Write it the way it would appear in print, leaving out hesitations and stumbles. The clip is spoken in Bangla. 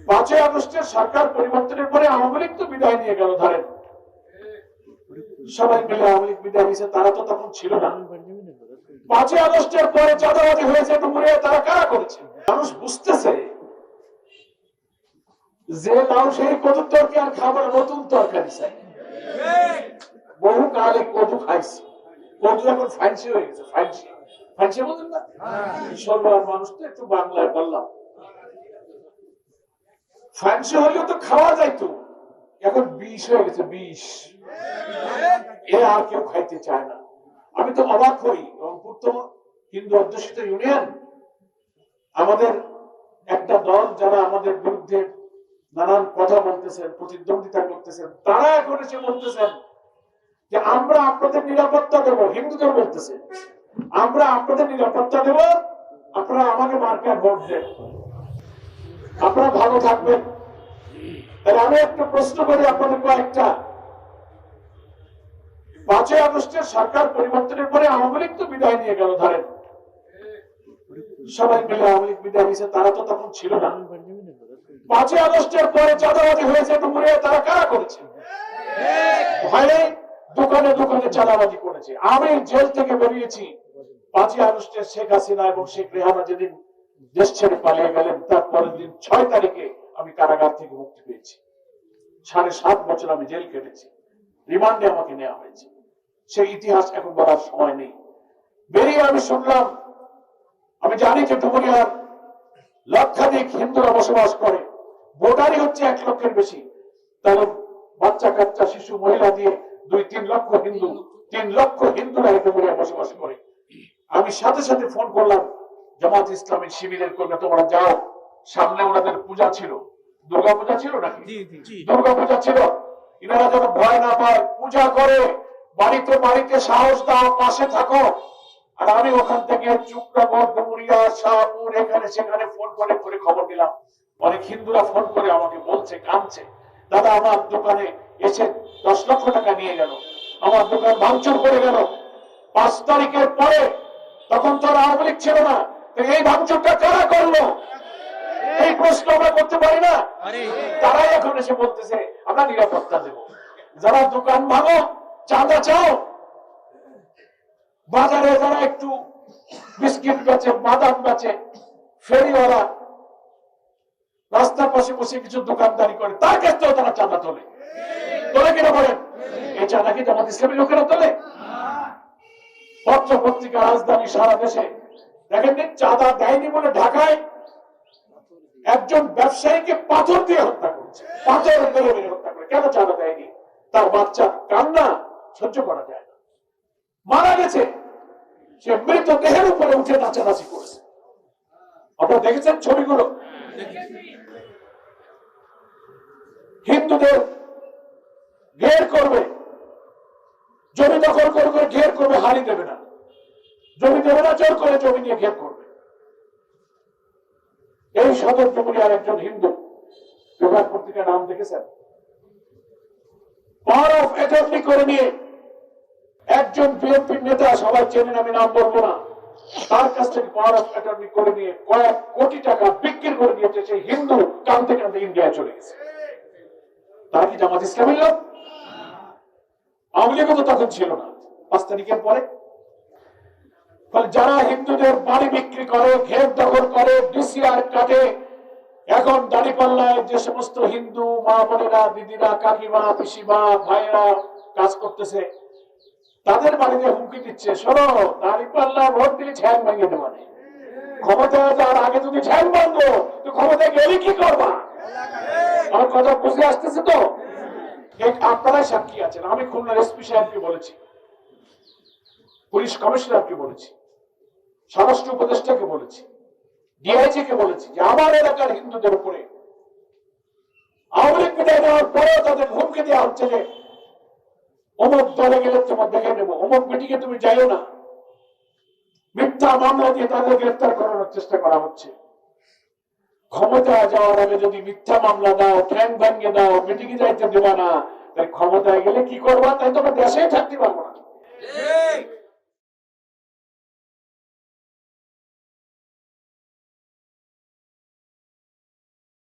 5ই আগস্টের সরকার পরিবর্তনের পরে আওয়ামী লীগ তো বিদায় নিয়ে গেল। ধরেন সবাই মিলে আওয়ামী লীগ বিদায় নিয়েছে, তারা তো তখন ছিল না। 5ই আগস্টের পরে চাঁদাবাজি হয়েছে ডুমুরে, তারা কারা করেছে? মানুষ বুঝতেছে যে নাও সেই কদুর তরকারি আর খাবার নতুন তরকারি চাই। বহু কালে কদু খাইছি, কদু এখন ফাইন্সি হয়ে গেছে। ফাইন্সি ফাইন্সি বলেন না, সর্বহার মানুষ তো একটু বাংলায় বললাম। ফাইন্সি হলেও তো খাওয়া যাইতো, এখন বিষ হয়ে গেছে। বিষ এ আর কেউ খাইতে চায় না। আমি তো অবাক হই, রংপুর তো হিন্দু অধ্যুষিত ইউনিয়ন, আমাদের একটা দল যারা আমাদের বিরুদ্ধে নানান কথা বলতেছেন, প্রতিদ্বন্দ্বিতা করতেছেন, তারা এখন এসে বলতেছেন যে আমরা আপনাদের নিরাপত্তা দেব। হিন্দুদের বলতেছে আমরা আপনাদের নিরাপত্তা দেব, আপনারা আমাকে মার্কায় ভোট দেন, আপনারা ভালো থাকবেন। তাহলে আমি একটা প্রশ্ন করি আপনাদের কয়েকটা। 5ই আগস্টের সরকার পরিবর্তনের পরে আওয়ামী লীগ তো বিদায় নিয়ে গেল। ধরেন সবাই মিলে আওয়ামী লীগ বিদায় নিয়েছে, তারা তো তখন ছিল না। 5ই আগস্টের পরে চাঁদাবাজি হয়েছে ডুমুরে, তারা কারা করেছে? ভয়ে দোকানে দোকানে চাঁদাবাজি করেছে। আমি জেল থেকে বেরিয়েছি 5ই আগস্টের শেখ হাসিনা এবং শেখ রেহানা যেদিন দেশ ছেড়ে পালিয়ে গেলেন, তার পরের দিন 6 তারিখে আমি কারাগার থেকে মুক্তি পেয়েছি। 7.5 বছর আমি জেল কেটেছি, রিমান্ডে আমাকে নেওয়া হয়েছে। সেই ইতিহাস এখন বলার সময় নেই। বেরিয়ে আমি শুনলাম, আমি জানি যে ডুমুরিয়ার লক্ষাধিক হিন্দুরা বসবাস করে, ভোটারই হচ্ছে 1 লক্ষের বেশি। তাহলে বাচ্চা কাচ্চা শিশু মহিলা দিয়ে 2-3 লক্ষ হিন্দু, 3 লক্ষ হিন্দুরা ডুমুরিয়া বসবাস করে। আমি সাথে সাথে ফোন করলাম জামাত ইসলামী শিবিরের কর্মী, তোমরা যাও, সামনে ওনাদের পূজা ছিল, দুর্গা পূজা ছিল নাকি? দুর্গা পূজা ছিল, এনারা যেন ভয় না পায়, পূজা করে, বাড়িতে বাড়িতে সাহস দাও, পাশে থাকো। আর আমি ওখান থেকে চুকরাগড়, ডুমুরিয়া, শাহপুর, এখানে সেখানে ফোন করে করে খবর দিলাম। অনেক হিন্দুরা ফোন করে আমাকে বলছে, কাঁদছে, দাদা আমার দোকানে এসে 10 লক্ষ টাকা নিয়ে গেল, আমার দোকান ভাঙচুর করে গেল। 5 তারিখের পরে, তখন তো আওয়ামী লীগ ছিল না, এই ভাঙচুরটা কারা করলো? এই প্রশ্ন আমরা করতে পারি না? তারাই এখন এসে বলতেছে আমরা নিরাপত্তা দেব। যারা দোকান ভাঙো, চাঁদা চাও, বাজারে যারা একটু বিস্কিট বেচে, বাদাম বেচে, ফেরিওয়ালা, রাস্তার পাশে বসে কিছু দোকানদারি করে, তার কাছ থেকেও তারা চাঁদা তোলে। তোলে কিনা বলেন? এই চাঁদা কি জামাত ইসলামী লোকেরা তোলে? পত্র পত্রিকা, রাজধানী, সারা দেশে দেখেননি চাঁদা দেয়নি বলে ঢাকায় একজন ব্যবসায়ীকে পাথর দিয়ে হত্যা করেছে, পাথর মেরে মেরে হত্যা করে। কেন চাঁদা দেয়নি? তার বাচ্চার কান্না সহ্য করা যায় না, মারা গেছে, সে মৃতদেহের উপরে উঠে নাচানাচি করেছে। আপনারা দেখেছেন ছবিগুলো? হিন্দুদের ঘের করবে, জমি দখল করে করে ঘের করবে, হারি দেবে না, জমি দেবে না, জোর করে জমি নিয়ে ঘের করবে। এই সদর ডুমুরিয়ার একজন হিন্দু, পেপার পত্রিকার নাম দেখেছেন, পাওয়ার অফ অ্যাটর্নি করে নিয়ে একজন বিএনপির নেতা, সবাই চেনেন, আমি নাম বলবো না, তার কাছ থেকে পাওয়ার অফ অ্যাটর্নি করে নিয়ে কয়েক কোটি টাকা বিক্রি করে দিয়েছে। সেই হিন্দু কাঁদতে কাঁদতে ইন্ডিয়ায় চলে গেছে। তারা কি জামাত ইসলামের লোক? আওয়ামী লীগও তো তখন ছিল না 5 তারিখের পরে। ফলে যারা হিন্দুদের বাড়ি বিক্রি করে, ঘের দখল করে, ডিসিআর কাটে, এখন দাঁড়িপাল্লায় যে সমস্ত হিন্দু মা বোনেরা, দিদিরা, কাকিমা, পিসিমা, ভাইরা কাজ করতেছে, তাদের বাড়িতে হুমকি দিচ্ছে, শোনো দাঁড়িপাল্লা ভোট দিলে ঝ্যাং ভেঙে দেওয়া নেই, ক্ষমতায় যাওয়ার আগে যদি ঝ্যাং ভাঙবো তো ক্ষমতায় গেলে কি করবা? আমার কথা বুঝে আসতেছে তো? আপনারাই সাক্ষী আছেন। আমি খুলনার এসপি সাহেবকে বলেছি, পুলিশ কমিশনারকে বলেছি, স্বরাষ্ট্র উপদেষ্টাকে বলেছি, ডিআইজি কে বলেছি যে আমার এলাকার হিন্দুদের উপরে আওয়ামী লীগ বিদায় নেওয়ার পরেও তাদের হুমকি দেওয়া হচ্ছে যে অমুক দলে গেলে তোমার দেখে নেবো, অমুক মিটিংয়ে তুমি যাইও না। মিথ্যা মামলা দিয়ে তাদের গ্রেফতার করানোর চেষ্টা করা হচ্ছে। ক্ষমতায় যাওয়ার আগে যদি মিথ্যা মামলা দাও, ঠ্যাং ভাঙিয়ে দাও, মিটিংয়ে যাইতে দেবা না, তাই ক্ষমতায় গেলে কি করবা? তাই তোমরা দেশেই থাকতে পারবো না।